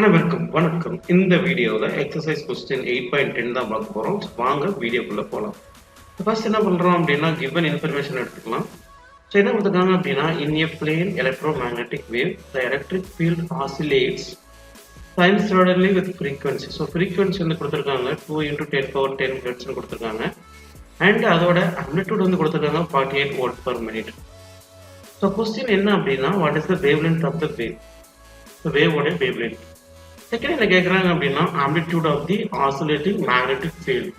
அனைவருக்கும் வணக்கம். இந்த வீடியோவில் எக்ஸசைஸ் கொஸ்டின் 8.10 தான் பார்க்க போகிறோம். வாங்க வீடியோக்குள்ளே போகலாம். ஃபர்ஸ்ட் என்ன பண்ணுறோம் அப்படின்னா கிவன் இன்ஃபர்மேஷன் எடுத்துக்கலாம். ஸோ என்ன கொடுத்துருக்காங்க அப்படின்னா in a plane electromagnetic wave the electric field oscillates sinusoidally with frequency. So frequency வந்து கொடுத்துருக்காங்க 2 × 10⁻10 ஹெர்ட்ஸ்னு கொடுத்துருக்காங்க. அண்ட் அதோட ஆம்ப்ளிட்யூட் வந்து கொடுத்துருக்காங்க 48 volt per minute. So question என்ன அப்படின்னா what is the wavelength of the wave? வேவோட வேவ் லென்த். செகண்ட் என்ன கேட்குறாங்க அப்படின்னா amplitude of the oscillating magnetic field.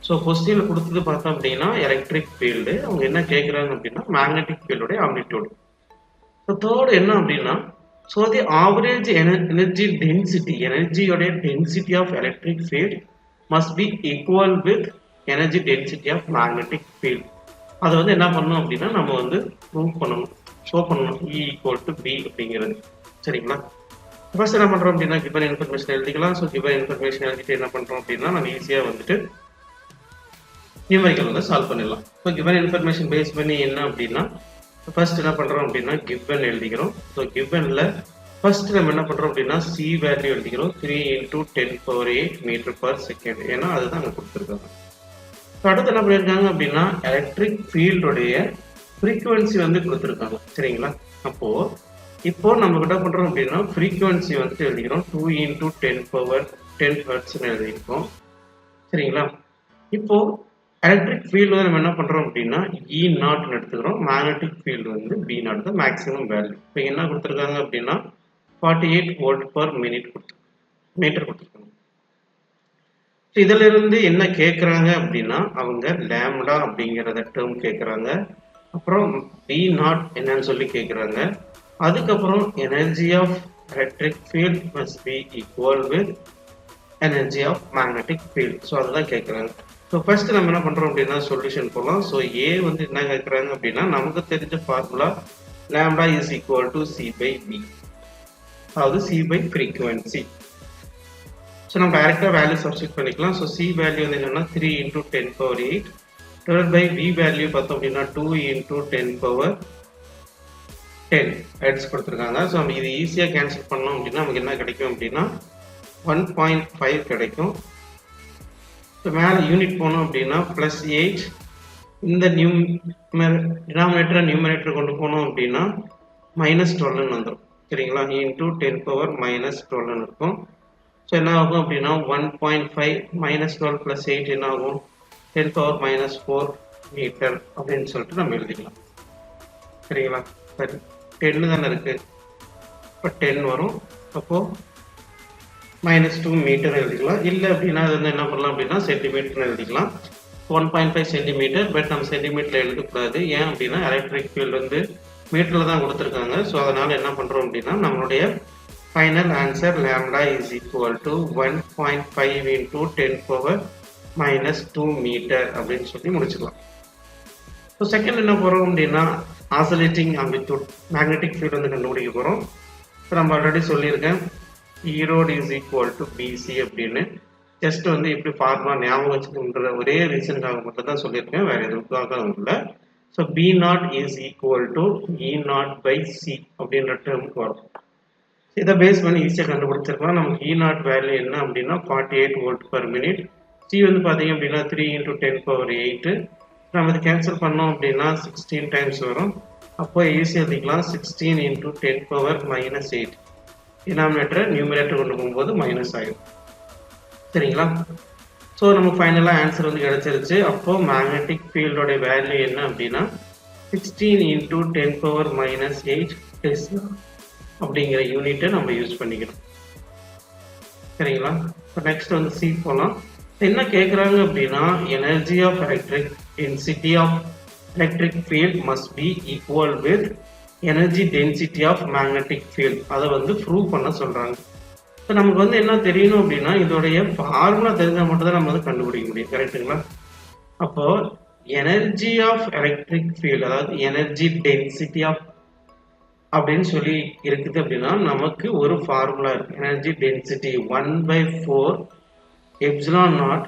So கொஸ்டினில் கொடுத்தது பார்த்தோம் அப்படின்னா எலக்ட்ரிக் ஃபீல்டு, அவங்க என்ன கேட்குறாங்க அப்படின்னா மேக்னெட்டிக் ஃபீல்டோட ஆம்ப்ளிட்யூட். ஸோ தேர்ட் என்ன அப்படின்னா so the average energy density, எனர்ஜியோட density of electric field must be equal with energy density of magnetic field. அதை வந்து என்ன பண்ணணும் அப்படின்னா நம்ம வந்து ப்ரூவ் பண்ணணும், ஷோ பண்ணணும் E = B அப்படிங்கிறது. சரிங்களா? ஃபர்ஸ்ட் என்ன பண்ணுறோம் அப்படின்னா கிவன் இன்ஃபர்மேஷன் எழுதிக்கலாம். ஸோ கிவன் இன்ஃபர்மேஷன் எழுதிட்டு என்ன பண்ணுறோம் அப்படின்னா நம்ம ஈஸியாக வந்துட்டு நியூமரிக்கல் வந்து சால்வ் பண்ணிடலாம். ஸோ கிவன் இன்ஃபர்மேஷன் பேஸ் பண்ணி என்ன அப்படின்னா ஃபர்ஸ்ட் என்ன பண்ணுறோம் அப்படின்னா கிவன் எழுதிக்கிறோம். ஸோ கிவனில் ஃபர்ஸ்ட் நம்ம என்ன பண்ணுறோம் அப்படின்னா சி வேல்யூ எழுதிக்கிறோம் 3 × 10⁸ மீட்டர்/செகண்ட். ஏன்னா அதுதான் அங்கே கொடுத்துருக்காங்க. ஸோ அடுத்து என்ன பண்ணியிருக்காங்க அப்படின்னா எலக்ட்ரிக் ஃபீல்டுடைய ஃப்ரீக்குவன்சி வந்து கொடுத்துருக்காங்க. சரிங்களா? இப்போ நம்ம என்ன பண்றோம் அப்படின்னா ஃப்ரீக்குவன்சி வந்துட்டு எழுதிக்கிறோம் 2 × 10⁻10 ஹெர்ட்ஸ்னு எழுதியிருக்கோம். சரிங்களா? இப்போ எலக்ட்ரிக் ஃபீல்டு வந்து நம்ம என்ன பண்றோம் அப்படின்னா E0 எடுத்துக்கிறோம். மேக்னெட்டிக் ஃபீல்டு வந்து B0 தான் மேக்ஸிமம் வேல்யூ. இப்போ என்ன கொடுத்துருக்காங்க அப்படின்னா 48 வோல்ட் பர் மினிட் மீட்டர் கொடுத்துருக்காங்க. இதுல இருந்து என்ன கேட்குறாங்க அப்படின்னா அவங்க லேம்டா அப்படிங்கிறத டேர்ம் கேட்குறாங்க. அப்புறம் B0 என்னன்னு சொல்லி கேட்குறாங்க. அதுக்கப்புறம் energy of electric field must be equal with energy of magnetic field. So அதுதான் கேட்குறாங்க. ஸோ ஃபர்ஸ்ட் நம்ம என்ன பண்ணுறோம் அப்படின்னா சொல்யூஷன் போகலாம். ஸோ ஏ வந்து என்ன கேட்குறாங்க அப்படின்னா நமக்கு தெரிஞ்ச formula lambda is equal to C/B, அதாவது C/ ஃப்ரீக்குவன்சி. ஸோ நம்ம டைரெக்டாக வேல்யூ சப்ஸ்டிட் பண்ணிக்கலாம். ஸோ சி வேல்யூ வந்து என்னன்னா 3 × 10⁸ டிவைட் பை V வேல்யூ பார்த்தோம் அப்படின்னா 2 × 10⁻10 ஹெர்ட்ஸ் கொடுத்துருக்காங்க. ஸோ நம்ம இது ஈஸியாக கேன்சல் பண்ணோம் அப்படின்னா நமக்கு என்ன கிடைக்கும் அப்படின்னா 1.5 கிடைக்கும். ஸோ மேலே யூனிட் போனோம் அப்படின்னா +8 இந்த டினாமினேட்டரை நியூமரேட்டர் கொண்டு போனோம் அப்படின்னா -12 வந்துடும். சரிங்களா? × 10⁻−12 இருக்கும். ஸோ என்ன ஆகும் அப்படின்னா 1.5 -12 + 8 என்ன ஆகும் 10⁻−4 மீட்டர் அப்படின்னு சொல்லிட்டு நம்ம எழுதிக்கலாம். சரிங்களா? சரி, 10 தானே இருக்கு, இப்போ 10 வரும். அப்போ -2 மீட்டர் எழுதிக்கலாம். இல்லை அப்படின்னா அது வந்து என்ன பண்ணலாம் அப்படின்னா சென்டிமீட்டர்னு எழுதிக்கலாம். 1.5 சென்டிமீட்டர், பட் நம்ம சென்டிமீட்டரில் எழுதக்கூடாது. ஏன் அப்படின்னா எலக்ட்ரிக் ஃபீல்டு வந்து மீட்டரில் தான் கொடுத்துருக்காங்க. ஸோ அதனால் என்ன பண்ணுறோம் அப்படின்னா நம்மளுடைய final answer lambda is equal to 1.5 × 10⁻−2 metre அப்படின்னு சொல்லி முடிச்சுக்கலாம். ஸோ செகண்ட் என்ன போகிறோம் அப்படின்னா ஆசிலேட்டிங் ஆம்ப்ளிட்யூட் மேக்னெட்டிக் ஃபீல்டு வந்து கண்டுபிடிக்க போகிறோம். ஸோ நம்ம ஆல்ரெடி சொல்லியிருக்கேன் E0 is equal to BC அப்படின்னு. ஜஸ்ட் வந்து இப்படி ஃபார்முலா ஞாபகம் வச்சுக்கின்ற ஒரே ரீசனுக்காக மட்டும் தான் சொல்லியிருக்கேன், வேறு எதுக்காக இல்லை. So B0 is equal to E0/C அப்படின்ற டேர்முக்கு வரும். இதை பேஸ் பண்ணி ஈஸியாக கண்டுபிடிச்சிருக்கலாம். நமக்கு E0 வேல்யூ என்ன அப்படின்னா 48 வோல்ட் பர் மினிட். C வந்து பார்த்தீங்க அப்படின்னா 3 × 10⁸. நம்ம இது கேன்சல் பண்ணோம் அப்படின்னா 16 டைம்ஸ் வரும். அப்போ ஈஸியாக எழுதிக்கலாம் 16 × 10⁻−8. டினாமினேட்டரை நியூமரேட்டர் கொண்டு போகும்போது மைனஸ் ஆகிடும். சரிங்களா? ஸோ நமக்கு ஃபைனலாக ஆன்சர் வந்து கிடைச்சிருச்சு. அப்போ மேக்னெட்டிக் ஃபீல்டோட வேல்யூ என்ன அப்படின்னா 16 × 10⁻−8 டெஸ்லா அப்படிங்கிற யூனிட்டை நம்ம யூஸ் பண்ணிக்கணும். சரிங்களா? இப்போ நெக்ஸ்ட் வந்து சி போகலாம். என்ன கேட்குறாங்க அப்படின்னா energy of electric density of electric field must be equal with energy density of magnetic field. அதை வந்து ப்ரூவ் பண்ண சொல்கிறாங்க. ஸோ நமக்கு வந்து என்ன தெரியணும் அப்படின்னா இதோடைய ஃபார்முலா தெரிஞ்சால் மட்டும் தான் நம்ம வந்து கண்டுபிடிக்க முடியும். கரெக்டுங்களா? அப்போ எனர்ஜி ஆஃப் எலக்ட்ரிக் ஃபீல்டு, அதாவது எனர்ஜி டென்சிட்டி ஆஃப் அப்படின்னு சொல்லி இருக்குது அப்படின்னா நமக்கு ஒரு ஃபார்முலா இருக்கு. எனர்ஜி டென்சிட்டி 1/4 ε0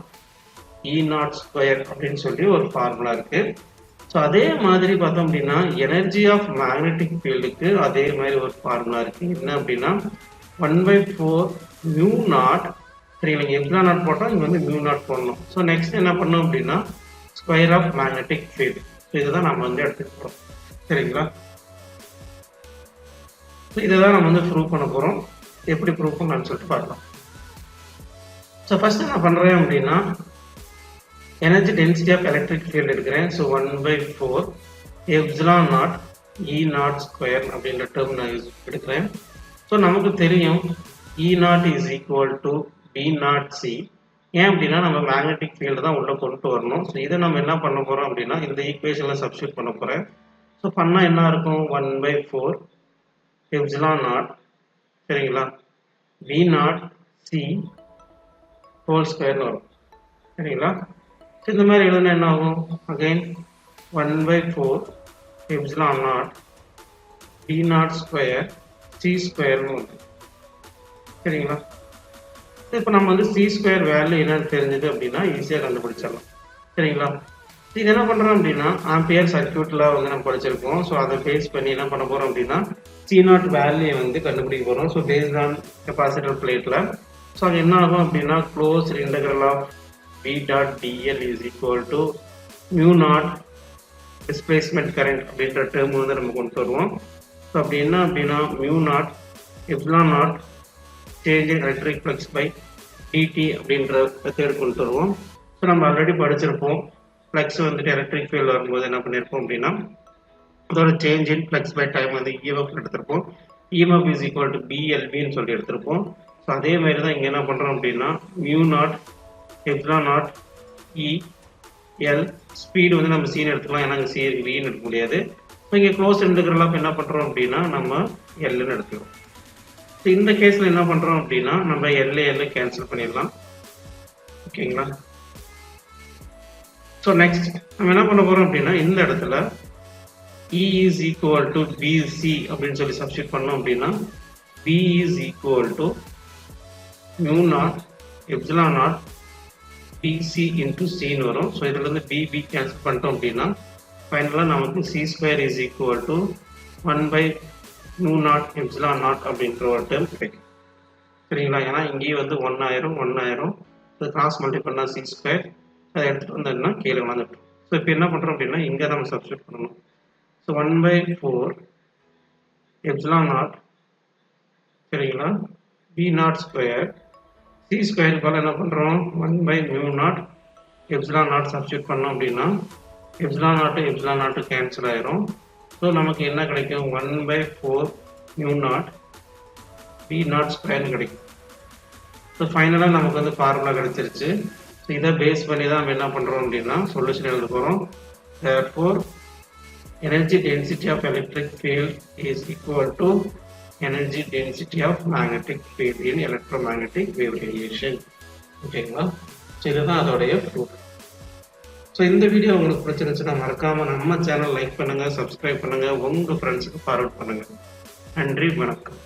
E0² அப்படின்னு சொல்லி ஒரு ஃபார்முலா இருக்கு. ஸோ அதே மாதிரி பார்த்தோம் அப்படின்னா எனர்ஜி ஆஃப் மேக்னெட்டிக் ஃபீல்டுக்கு அதே மாதிரி ஒரு ஃபார்முலா இருக்கு. என்ன அப்படின்னா 1/4 மியூ நாட். சரி, நீங்கள் எப்சிலான் நாட் போட்டால் இங்கே வந்து மியூ நாட் போடணும். ஸோ நெக்ஸ்ட் என்ன பண்ணோம் அப்படின்னா square of magnetic field. So இதுதான் நம்ம வந்து எடுத்துக்க போகிறோம். சரிங்களா? இதை தான் நம்ம வந்து ப்ரூவ் பண்ண போகிறோம். எப்படி ப்ரூவ் பண்ணலாம்னு சொல்லிட்டு பார்க்கலாம். ஸோ ஃபர்ஸ்ட் என்ன பண்ணுறேன் அப்படின்னா energy density of electric field எடுக்கிறேன். So 1/4 epsilon naught E naught square அப்படின்ற டேர்ம் நான் யூஸ் எடுக்கிறேன். ஸோ நமக்கு தெரியும் E naught is equal to B naught c. ஏன் அப்படின்னா நம்ம மேக்னெட்டிக் ஃபீல்டு தான் உள்ளே கொண்டு வரணும். ஸோ இதை நம்ம என்ன பண்ண போகிறோம் அப்படின்னா இந்த ஈக்குவேஷனில் சப்ஸ்டியூட் பண்ண போகிறேன். ஸோ பண்ணால் என்ன இருக்கும் 1/4 எப்சிலான் நாட், சரிங்களா, பி நாட் சி ஹோல் ஸ்கொயர்னு வரும். சரிங்களா? இந்த மாதிரி எழுதுனா என்ன ஆகும்? Again 1/4 epsilon not be naught square C ஸ்கொயர்னு வந்து. சரிங்களா? இப்போ நம்ம வந்து சி ஸ்கொயர் வேல்யூ என்னன்னு தெரிஞ்சது அப்படின்னா ஈஸியாக கண்டுபிடிச்சிடலாம். சரிங்களா? இது என்ன பண்ணுறோம் அப்படின்னா ஆம்பியர் சர்க்யூட்டில் வந்து நம்ம படிச்சிருக்கோம். ஸோ அதை பேஸ் பண்ணி என்ன பண்ண போகிறோம் அப்படின்னா சி நாட் வேல்யூ வந்து கண்டுபிடிக்க போகிறோம். ஸோ பேஸ்ட் ஆன் கெப்பாசிட்டர் பிளேட்டில். ஸோ அது என்ன ஆகும் அப்படின்னா closed integral of B dot d l is equal to mu naught displacement current அப்படின்ற டேர்ம் வந்து நம்ம கொண்டு வருவோம். ஸோ அப்படி என்ன அப்படின்னா mu naught epsilon naught change in electric flux by d t அப்படின்ற மெத்தட் கொண்டு வருவோம். ஸோ நம்ம ஆல்ரெடி படிச்சிருப்போம். ஃப்ளக்ஸ் வந்துட்டு எலக்ட்ரிக் ஃபீல்டு வரும்போது என்ன பண்ணியிருப்போம் அப்படின்னா அதோட change in flux by time வந்து இஎஃப் எடுத்திருப்போம். இஎஃப் இஸ் ஈக்குவல் டு பிஎல்பின்னு சொல்லி எடுத்திருப்போம். ஸோ அதே மாதிரி தான் இங்கே என்ன பண்ணுறோம் அப்படின்னா mu naught epsilon naught E L speed வந்து நம்ம சீன் எடுத்துக்கலாம். ஏன்னா சி வின்னு எடுக்க முடியாது. ஸோ இங்கே க்ளோஸ் இன்டெக்ரல் ஆஃப் என்ன பண்ணுறோம் அப்படின்னா நம்ம எல்லுன்னு எடுத்துக்கிறோம். ஸோ இந்த கேஸில் என்ன பண்ணுறோம் அப்படின்னா நம்ம எல்லை கேன்சல் பண்ணிடலாம். ஓகேங்களா? ஸோ நெக்ஸ்ட் நம்ம என்ன பண்ண போகிறோம் அப்படின்னா இந்த இடத்துல E is equal to BC அப்படின்னு சொல்லி சப்ஸ்டியூட் பண்ணோம் அப்படின்னா B is equal to mu naught epsilon naught BC into C ன்னு வரும். ஸோ இதில் இருந்து BB கேன்சல் பண்ணிட்டோம் அப்படின்னா ஃபைனலாக நமக்கு C square is equal to 1/mu naught epsilon naught அப்படின்ற ஒரு டேர்ம் கிடைக்கும். சரிங்களா? ஏன்னா இங்கேயும் வந்து 1 ஆயிரும். ஸோ கிராஸ் மல்டி பண்ணால் C ஸ்கொயர் அதை எடுத்துகிட்டு வந்தோம்னா கீழே வந்துட்டோம். ஸோ இப்போ என்ன பண்ணுறோம் அப்படின்னா இங்கே தான் நம்ம சப்ஸ்டியூட் பண்ணணும். ஸோ 1/4 எப்சிலான் நாட், சரிங்களா, B naught square c square போல் என்ன பண்ணுறோம் 1/mu not epsilon not substitute பண்ணோம் அப்படின்னா எப்சிலான் நாட்டு கேன்சல் ஆயிரும். ஸோ நமக்கு என்ன கிடைக்கும் 1/4 mu நாட் பி நாட் ஸ்கொயர்னு கிடைக்கும். ஸோ ஃபைனலாக நமக்கு வந்து ஃபார்முலா கிடைச்சிருச்சு. ஸோ இதை பேஸ் பண்ணி தான் நம்ம என்ன பண்ணுறோம் அப்படின்னா சொல்யூஷன் எழுத போகிறோம். therefore energy density of electric field is equal to energy density of magnetic field in electromagnetic wave radiation. ஓகேங்களா? ஸோ இதுதான் அதோடைய ப்ரூஃப். ஸோ இந்த வீடியோ உங்களுக்கு பிடிச்சிருந்துச்சுன்னா மறக்காம நம்ம சேனல் லைக் பண்ணுங்க, சப்ஸ்கிரைப் பண்ணுங்க, உங்க ஃப்ரெண்ட்ஸுக்கு ஃபார்வர்ட் பண்ணுங்க. நன்றி, வணக்கம்.